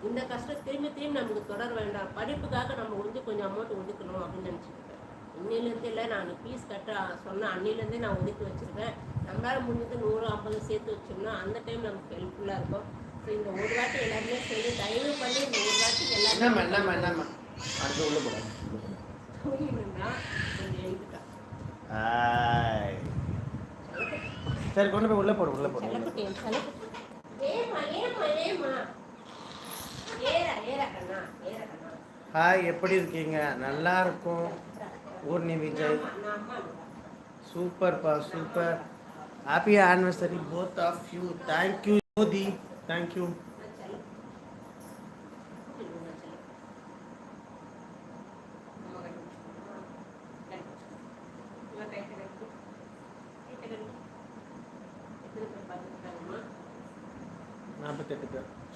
இந்த கஷ்டம் திரும்பி திரும்பி நமக்கு தொடர வேண்டாம், படிப்புக்காக நம்ம கொஞ்சம் அமௌண்ட் ஒதுக்கணும் அப்படின்னு நினச்சிருக்கேன். இன்னிலேருந்து இல்லை, நான் ஃபீஸ் கட்ட சொன்ன அன்னிலேருந்தே நான் ஒதுக்கி வச்சுருக்கேன். நம்மளால் முடிஞ்சது 100-50 சேர்த்து வச்சோம்னா அந்த டைம் நமக்கு ஹெல்ப்ஃபுல்லாக இருக்கும். ஸோ இந்த ஒரு வாட்டி எல்லாருமே சரி தயவு பண்ணி இந்த ஒரு வாட்டி எல்லாருமே அடுத்து உள்ள போட தூங்கினா கொஞ்சம் எழுதிட்டா. சரி கொண்டு போய் உள்ள போடு உள்ள போடு. ஹாய், எப்படி இருக்கீங்க? நல்லா இருக்கும். ஊர்னி விஜய் சூப்பர்ப்பா super. Happy anniversary both of you. Thank you Jyothi, thank you.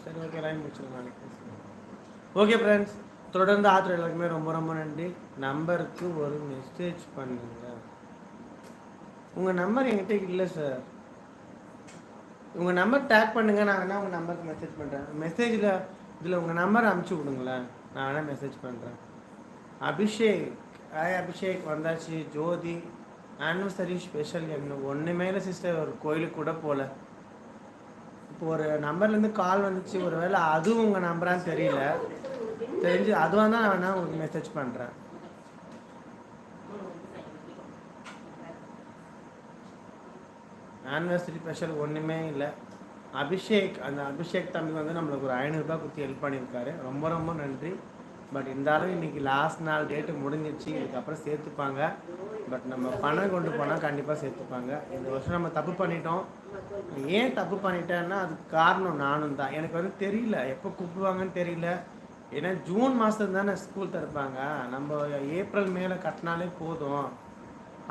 சரி ஓகே, லைன் முடிச்சிடும் நாளைக்கு. ஓகே ஃப்ரெண்ட்ஸ், தொடர்ந்து ஆத்திர எல்லாருக்குமே ரொம்ப ரொம்ப நன்றி. நம்பருக்கு ஒரு மெசேஜ் பண்ணுங்க. உங்கள் நம்பர் என்கிட்ட இல்லை சார். உங்கள் நம்பர் டேக் பண்ணுங்கள், நான் வேணால் உங்கள் நம்பருக்கு மெசேஜ் பண்ணுறேன். மெசேஜில் இதில் உங்கள் நம்பர் அனுப்பிச்சி விடுங்களேன், நான் வேணால் மெசேஜ் பண்ணுறேன். அபிஷேக், ஹாய் அபிஷேக் வந்தாச்சு. ஜோதி, ஆனிவர்சரி ஸ்பெஷல் என்ன ஒன்றுமே இல்லை சிஸ்டர், ஒரு கோயிலுக்கு கூட போகல. இப்போ ஒரு நம்பர்லேருந்து கால் வந்துச்சு, ஒரு வேளை அதுவும் உங்கள் நம்பரான்னு தெரியல. தெரிஞ்சு அதுவாக தான் நான் வேணால் உங்களுக்கு மெசேஜ் பண்ணுறேன். ஆனிவர்சரி ஸ்பெஷல் ஒன்றுமே இல்லை. அபிஷேக், அந்த அபிஷேக் தம்பி வந்து நம்மளுக்கு ஒரு 500 ரூபாய் கொடுத்து ஹெல்ப் பண்ணியிருக்காரு, ரொம்ப ரொம்ப நன்றி. பட் இருந்தாலும் இன்றைக்கி லாஸ்ட் நாள் டேட்டு முடிஞ்சிச்சு, இதுக்கப்புறம் சேர்த்துப்பாங்க. பட் நம்ம பணம் கொண்டு போனால் கண்டிப்பாக சேர்த்துப்பாங்க. இந்த வருஷம் நம்ம தப்பு பண்ணிட்டோம். ஏன் தப்பு பண்ணிட்டேன்னா அதுக்கு காரணம் நானும் தான். எனக்கு வந்து தெரியல எப்போ கூப்பிடுவாங்கன்னு தெரியல. ஏன்னா ஜூன் மாதம் தானே ஸ்கூல் திறப்பாங்க, நம்ம ஏப்ரல் மேலே கட்டினாலே போதும்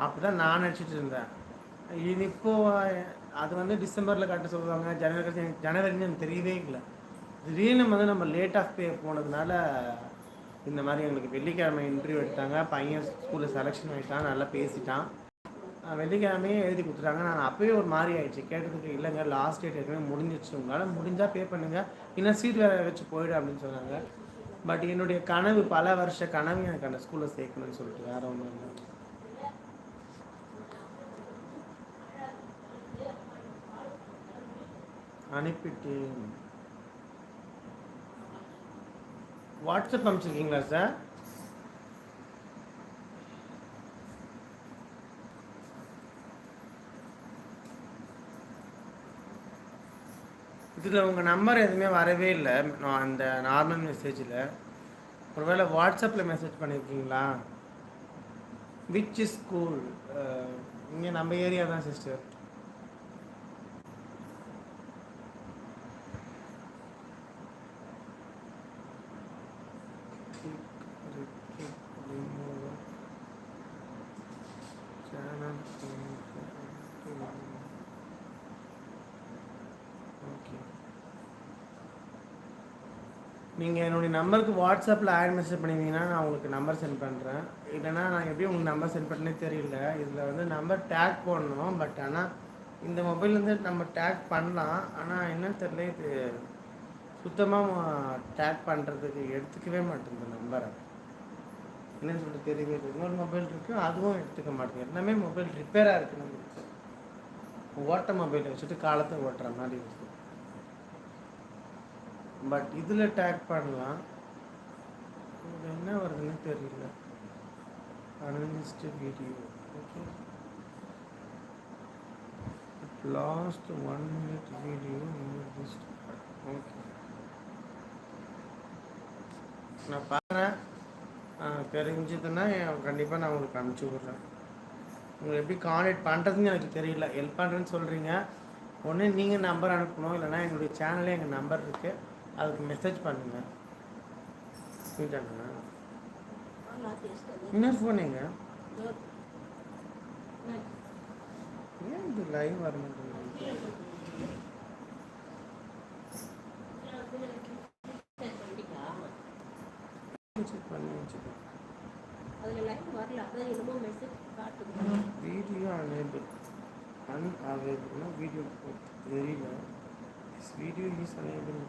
அப்படி தான் நான் நினச்சிட்டு இருந்தேன். இது இப்போது அது வந்து டிசம்பரில் கட்ட சொல்லுவாங்க, ஜனவரின்னு எனக்கு தெரியவே இல்லை. திடீர்னு வந்து நம்ம லேட் ஆஃப் பே போனதுனால இந்த மாதிரி எங்களுக்கு வெள்ளிக்கிழமை இன்டர்வியூ எடுத்தாங்க. பையன் ஸ்கூலில் செலெக்ஷன் ஆகிட்டான், நல்லா பேசிட்டான். வெள்ளிக்கிழமையே எழுதி கொடுத்துட்டாங்க. நான் அப்போயே ஒரு மாதிரி ஆயிடுச்சு கேட்டதுக்கு, இல்லைங்க லாஸ்ட் டேட் ஏற்கனவே முடிஞ்சிச்சு, உங்களால் முடிஞ்சால் பே பண்ணுங்கள், இன்னும் சீட் வேறு வச்சு போயிடு அப்படின்னு சொன்னாங்க. பட் என்னுடைய கனவு, பல வருஷ கனவு எனக்கு அந்த ஸ்கூலில் சேர்க்கணும்னு சொல்லிட்டு வேறு ஒன்றும் இல்லை. அனுப்பிட்டு வாட்ஸ்அப் அனுப்பிச்சிருக்கீங்களா சார்? இதில் உங்கள் நம்பர் எதுவுமே வரவே இல்லை அந்த நார்மல் மெசேஜில். ஒருவேளை வாட்ஸ்அப்பில் மெசேஜ் பண்ணியிருக்கீங்களா? Which school? இங்கே நம்ம ஏரியா தான் சிஸ்டர். நீங்கள் என்னுடைய நம்பருக்கு வாட்ஸ்அப்பில் ஆட் மெசேஜ் பண்ணிங்கன்னா நான் உங்களுக்கு நம்பர் சென்ட் பண்ணுறேன். இல்லைனா நான் எப்படி உங்களுக்கு நம்பர் சென்ட் பண்ணே தெரியல. இதில் வந்து நம்பர் டேக் போடணும். பட் ஆனால் இந்த மொபைல்லேருந்து நம்ம டேக் பண்ணலாம். ஆனால் என்னன்னு தெரியல, இது சுத்தமாக டேக் பண்ணுறதுக்கு எடுத்துக்கவே மாட்டேங்குது நம்பரை. என்னன்னு சொல்லிட்டு தெரியவே இல்லை. இன்னொரு மொபைல் இருக்குது, அதுவும் எடுத்துக்க மாட்டேங்குது. எல்லாமே மொபைல் ரிப்பேராக இருக்குது. நம்மளுக்கு ஓட்ட மொபைலை வச்சுட்டு காலத்தை ஓட்டுற மாதிரி இருக்குது. பட் இதில் டேக் பண்ணலாம், என்ன வருதுன்னு தெரியல. அன்லிஸ்ட் video, okay, last 1 minute video, okay நான் பார்க்குறேன். தெரிஞ்சதுன்னா கண்டிப்பாக நான் உங்களுக்கு அனுப்பிச்சி விட்றேன். உங்களுக்கு எப்படி கான்டாக்ட் பண்ணுறதுன்னு எனக்கு தெரியல. ஹெல்ப் பண்ணுறேன்னு சொல்கிறீங்க, ஒன்று நீங்கள் நம்பர் அனுப்பணும், இல்லைனா என்னுடைய சேனலே எங்கள் நம்பர் இருக்குது, அதுக்கு மெசேஜ் பண்ணுங்க. இன்னொரு ஃபோனுங்க, ஏன் இது லைவ் வர மாட்டேங்குது? வீடியோ அனேபிள் அன்அவைலபிள்னா வீடியோ தெரியல. Video is unable.